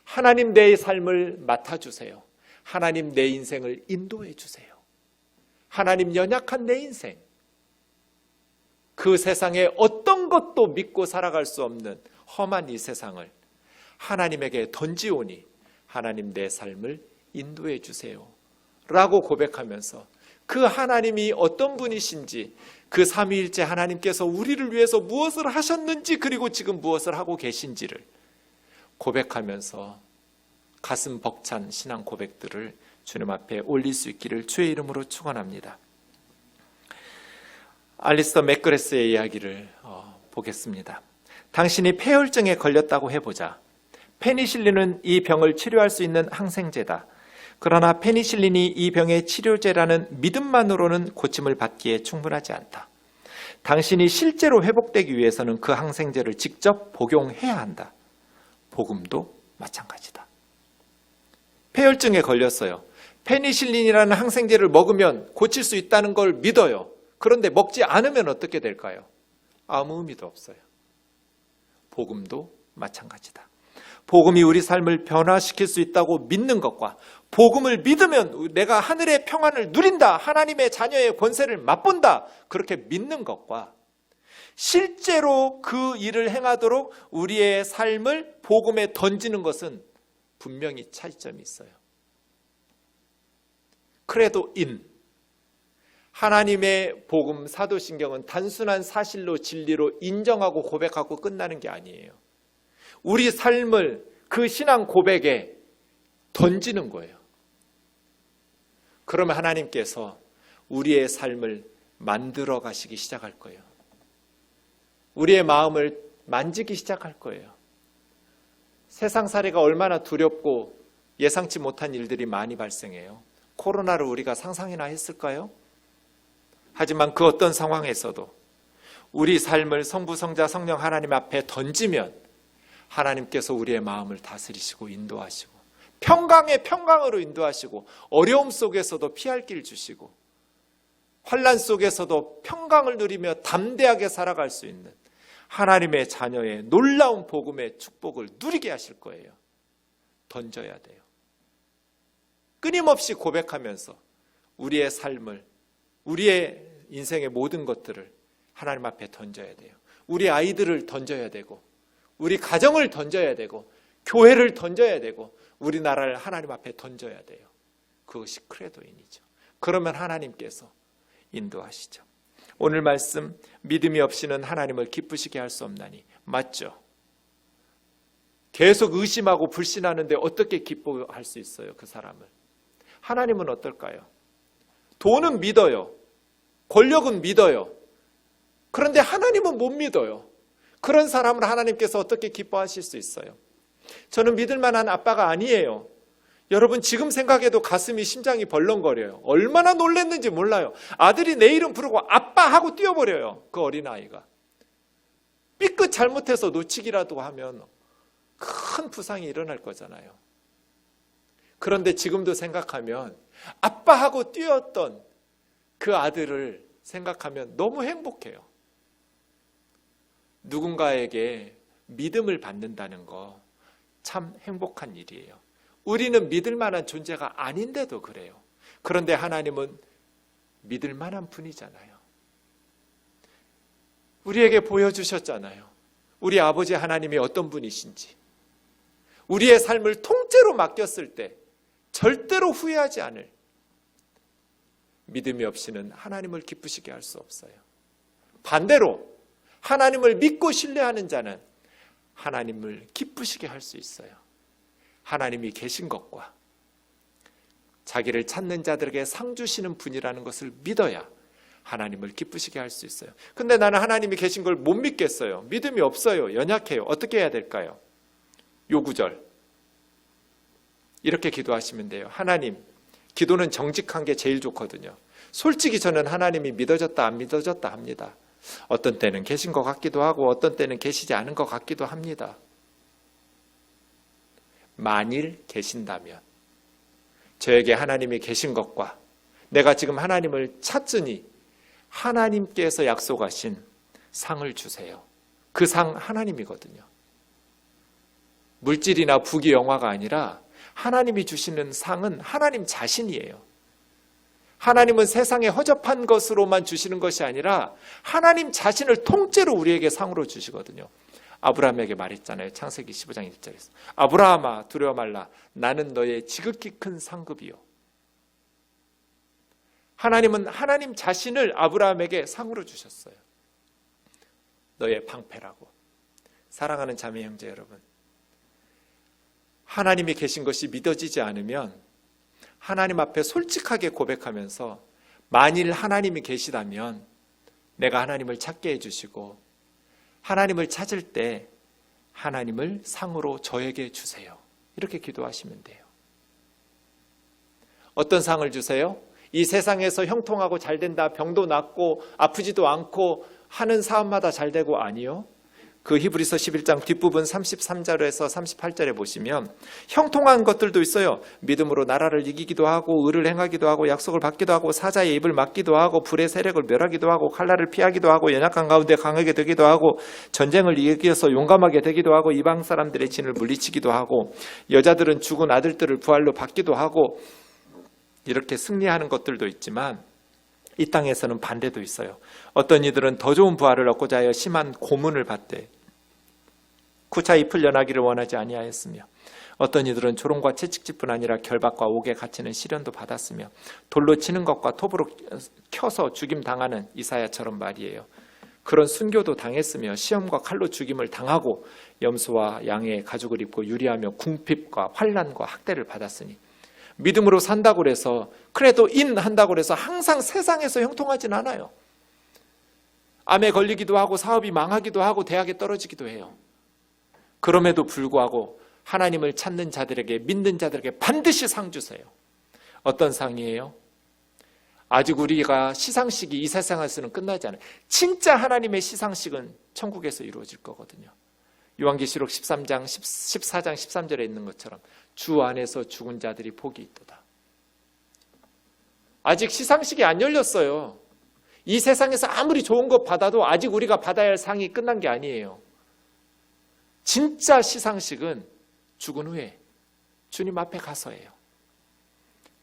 Speaker 1: 하나님 내 삶을 맡아주세요. 하나님 내 인생을 인도해 주세요. 하나님 연약한 내 인생, 그 세상에 어떤 것도 믿고 살아갈 수 없는 험한 이 세상을 하나님에게 던지오니 하나님 내 삶을 인도해 주세요 라고 고백하면서 그 하나님이 어떤 분이신지, 그 삼위일체 하나님께서 우리를 위해서 무엇을 하셨는지, 그리고 지금 무엇을 하고 계신지를 고백하면서 가슴 벅찬 신앙 고백들을 주님 앞에 올릴 수 있기를 주의 이름으로 축원합니다. 알리스터 맥그레스의 이야기를 보겠습니다. 당신이 폐혈증에 걸렸다고 해보자. 페니실린은 이 병을 치료할 수 있는 항생제다. 그러나 페니실린이 이 병의 치료제라는 믿음만으로는 고침을 받기에 충분하지 않다. 당신이 실제로 회복되기 위해서는 그 항생제를 직접 복용해야 한다. 복음도 마찬가지다. 폐혈증에 걸렸어요. 페니실린이라는 항생제를 먹으면 고칠 수 있다는 걸 믿어요. 그런데 먹지 않으면 어떻게 될까요? 아무 의미도 없어요. 복음도 마찬가지다. 복음이 우리 삶을 변화시킬 수 있다고 믿는 것과, 복음을 믿으면 내가 하늘의 평안을 누린다, 하나님의 자녀의 권세를 맛본다, 그렇게 믿는 것과 실제로 그 일을 행하도록 우리의 삶을 복음에 던지는 것은 분명히 차이점이 있어요. 크레도인, 하나님의 복음 사도신경은 단순한 사실로 진리로 인정하고 고백하고 끝나는 게 아니에요. 우리 삶을 그 신앙 고백에 던지는 거예요. 그러면 하나님께서 우리의 삶을 만들어 가시기 시작할 거예요. 우리의 마음을 만지기 시작할 거예요. 세상 살이가 얼마나 두렵고 예상치 못한 일들이 많이 발생해요. 코로나를 우리가 상상이나 했을까요? 하지만 그 어떤 상황에서도 우리 삶을 성부, 성자, 성령 하나님 앞에 던지면 하나님께서 우리의 마음을 다스리시고 인도하시고 평강의 평강으로 인도하시고 어려움 속에서도 피할 길 주시고 환난 속에서도 평강을 누리며 담대하게 살아갈 수 있는 하나님의 자녀의 놀라운 복음의 축복을 누리게 하실 거예요. 던져야 돼요. 끊임없이 고백하면서 우리의 삶을, 우리의 인생의 모든 것들을 하나님 앞에 던져야 돼요. 우리 아이들을 던져야 되고 우리 가정을 던져야 되고 교회를 던져야 되고 우리나라를 하나님 앞에 던져야 돼요. 그것이 크레도인이죠. 그러면 하나님께서 인도하시죠. 오늘 말씀, 믿음이 없이는 하나님을 기쁘시게 할 수 없나니, 맞죠? 계속 의심하고 불신하는데 어떻게 기뻐할 수 있어요, 그 사람을? 하나님은 어떨까요? 돈은 믿어요. 권력은 믿어요. 그런데 하나님은 못 믿어요. 그런 사람을 하나님께서 어떻게 기뻐하실 수 있어요? 저는 믿을 만한 아빠가 아니에요. 여러분 지금 생각해도 가슴이 심장이 벌렁거려요. 얼마나 놀랐는지 몰라요. 아들이 내 이름 부르고 아빠 하고 뛰어버려요. 그 어린아이가. 삐끗 잘못해서 놓치기라도 하면 큰 부상이 일어날 거잖아요. 그런데 지금도 생각하면 아빠 하고 뛰었던 그 아들을 생각하면 너무 행복해요. 누군가에게 믿음을 받는다는 거 참 행복한 일이에요. 우리는 믿을 만한 존재가 아닌데도 그래요. 그런데 하나님은 믿을 만한 분이잖아요. 우리에게 보여주셨잖아요. 우리 아버지 하나님이 어떤 분이신지. 우리의 삶을 통째로 맡겼을 때 절대로 후회하지 않을, 믿음이 없이는 하나님을 기쁘시게 할 수 없어요. 반대로 하나님을 믿고 신뢰하는 자는 하나님을 기쁘시게 할 수 있어요. 하나님이 계신 것과 자기를 찾는 자들에게 상 주시는 분이라는 것을 믿어야 하나님을 기쁘시게 할 수 있어요. 근데 나는 하나님이 계신 걸 못 믿겠어요. 믿음이 없어요. 연약해요. 어떻게 해야 될까요? 요 구절 이렇게 기도하시면 돼요. 하나님, 기도는 정직한 게 제일 좋거든요. 솔직히 저는 하나님이 믿어졌다 안 믿어졌다 합니다. 어떤 때는 계신 것 같기도 하고 어떤 때는 계시지 않은 것 같기도 합니다. 만일 계신다면 저에게 하나님이 계신 것과 내가 지금 하나님을 찾으니 하나님께서 약속하신 상을 주세요. 그 상 하나님이거든요. 물질이나 부귀 영화가 아니라 하나님이 주시는 상은 하나님 자신이에요. 하나님은 세상에 허접한 것으로만 주시는 것이 아니라 하나님 자신을 통째로 우리에게 상으로 주시거든요. 아브라함에게 말했잖아요. 창세기 15장 1절에서. 아브라함아 두려워 말라. 나는 너의 지극히 큰 상급이요. 하나님은 하나님 자신을 아브라함에게 상으로 주셨어요. 너의 방패라고. 사랑하는 자매 형제 여러분, 하나님이 계신 것이 믿어지지 않으면 하나님 앞에 솔직하게 고백하면서 만일 하나님이 계시다면 내가 하나님을 찾게 해주시고 하나님을 찾을 때 하나님을 상으로 저에게 주세요. 이렇게 기도하시면 돼요. 어떤 상을 주세요? 이 세상에서 형통하고 잘 된다, 병도 낫고 아프지도 않고 하는 사업마다 잘 되고 아니요. 그 히브리서 11장 뒷부분 33절에서 38절에 보시면 형통한 것들도 있어요. 믿음으로 나라를 이기기도 하고 의를 행하기도 하고 약속을 받기도 하고 사자의 입을 막기도 하고 불의 세력을 멸하기도 하고 칼날을 피하기도 하고 연약한 가운데 강하게 되기도 하고 전쟁을 이겨서 용감하게 되기도 하고 이방 사람들의 진을 물리치기도 하고 여자들은 죽은 아들들을 부활로 받기도 하고 이렇게 승리하는 것들도 있지만 이 땅에서는 반대도 있어요. 어떤 이들은 더 좋은 부활을 얻고자 하여 심한 고문을 받되 구차 잎을 연하기를 원하지 아니하였으며 어떤 이들은 조롱과 채찍질뿐 아니라 결박과 옥에 갇히는 시련도 받았으며 돌로 치는 것과 톱으로 켜서 죽임당하는 이사야처럼 말이에요. 그런 순교도 당했으며 시험과 칼로 죽임을 당하고 염소와 양의 가죽을 입고 유리하며 궁핍과 환난과 학대를 받았으니 믿음으로 산다고 해서 그래도 한다고 해서 항상 세상에서 형통하진 않아요. 암에 걸리기도 하고 사업이 망하기도 하고 대학에 떨어지기도 해요. 그럼에도 불구하고 하나님을 찾는 자들에게, 믿는 자들에게 반드시 상 주세요. 어떤 상이에요? 아직 우리가 시상식이 이 세상에서는 끝나지 않아요. 진짜 하나님의 시상식은 천국에서 이루어질 거거든요. 요한계시록 14장 13절에 있는 것처럼 주 안에서 죽은 자들이 복이 있도다. 아직 시상식이 안 열렸어요. 이 세상에서 아무리 좋은 것 받아도 아직 우리가 받아야 할 상이 끝난 게 아니에요. 진짜 시상식은 죽은 후에 주님 앞에 가서예요.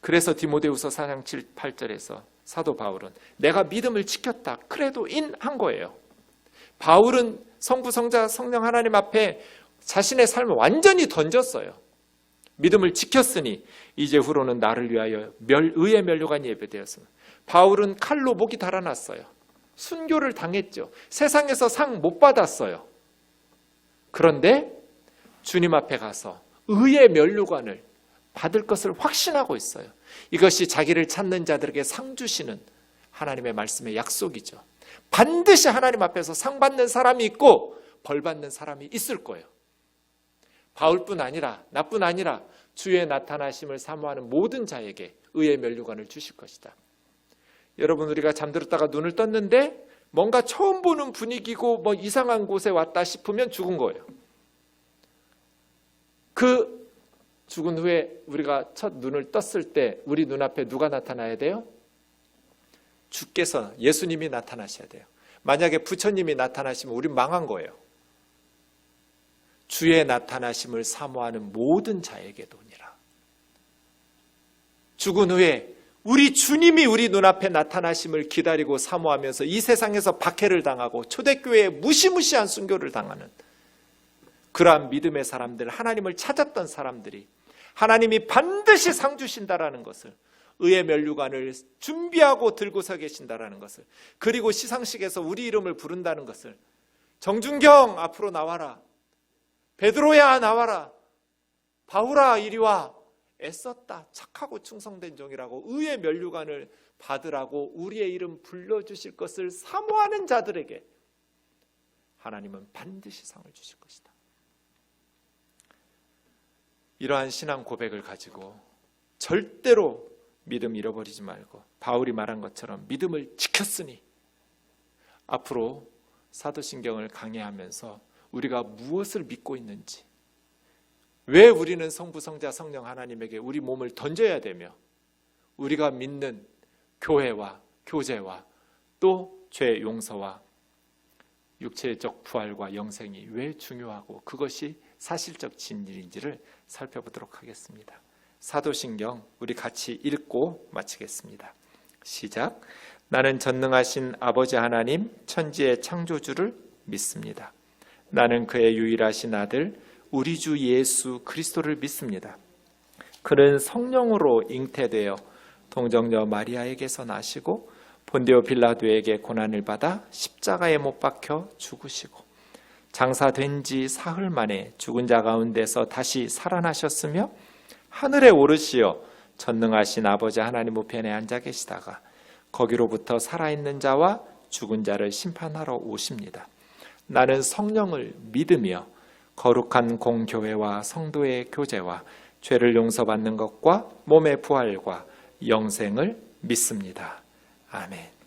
Speaker 1: 그래서 디모데후서 4장 7, 8절에서 사도 바울은 내가 믿음을 지켰다. 그래도 한 거예요. 바울은 성부, 성자, 성령 하나님 앞에 자신의 삶을 완전히 던졌어요. 믿음을 지켰으니 이제 후로는 나를 위하여 의의 면류관이 예배되었습니다. 바울은 칼로 목이 달아났어요. 순교를 당했죠. 세상에서 상 못 받았어요. 그런데 주님 앞에 가서 의의 면류관을 받을 것을 확신하고 있어요. 이것이 자기를 찾는 자들에게 상 주시는 하나님의 말씀의 약속이죠. 반드시 하나님 앞에서 상 받는 사람이 있고 벌 받는 사람이 있을 거예요. 바울뿐 아니라 나뿐 아니라 주의 나타나심을 사모하는 모든 자에게 의의 면류관을 주실 것이다. 여러분, 우리가 잠들었다가 눈을 떴는데 뭔가 처음 보는 분위기고 이상한 곳에 왔다 싶으면 죽은 거예요. 그 죽은 후에 우리가 첫 눈을 떴을 때 우리 눈앞에 누가 나타나야 돼요? 주께서, 예수님이 나타나셔야 돼요. 만약에 부처님이 나타나시면 우린 망한 거예요. 주의 나타나심을 사모하는 모든 자에게도니라. 죽은 후에 우리 주님이 우리 눈앞에 나타나심을 기다리고 사모하면서 이 세상에서 박해를 당하고 초대교회에 무시무시한 순교를 당하는 그러한 믿음의 사람들, 하나님을 찾았던 사람들이 하나님이 반드시 상 주신다라는 것을, 의의 면류관을 준비하고 들고 서 계신다라는 것을, 그리고 시상식에서 우리 이름을 부른다는 것을, 정준경 앞으로 나와라, 베드로야 나와라, 바울아 이리 와, 애썼다, 착하고 충성된 종이라고 의의 면류관을 받으라고 우리의 이름 불러주실 것을 사모하는 자들에게 하나님은 반드시 상을 주실 것이다. 이러한 신앙 고백을 가지고 절대로 믿음 잃어버리지 말고 바울이 말한 것처럼 믿음을 지켰으니 앞으로 사도신경을 강해하면서 우리가 무엇을 믿고 있는지, 왜 우리는 성부, 성자, 성령 하나님에게 우리 몸을 던져야 되며 우리가 믿는 교회와 교제와 또 죄 용서와 육체적 부활과 영생이 왜 중요하고 그것이 사실적 진리인지를 살펴보도록 하겠습니다. 사도신경 우리 같이 읽고 마치겠습니다. 시작. 나는 전능하신 아버지 하나님 천지의 창조주를 믿습니다. 나는 그의 유일하신 아들 우리 주 예수 그리스도를 믿습니다. 그는 성령으로 잉태되어 동정녀 마리아에게서 나시고 본디오 빌라도에게 고난을 받아 십자가에 못 박혀 죽으시고 장사된 지 사흘 만에 죽은 자 가운데서 다시 살아나셨으며 하늘에 오르시어 전능하신 아버지 하나님 우편에 앉아 계시다가 거기로부터 살아있는 자와 죽은 자를 심판하러 오십니다. 나는 성령을 믿으며 거룩한 공교회와 성도의 교제와 죄를 용서받는 것과 몸의 부활과 영생을 믿습니다. 아멘.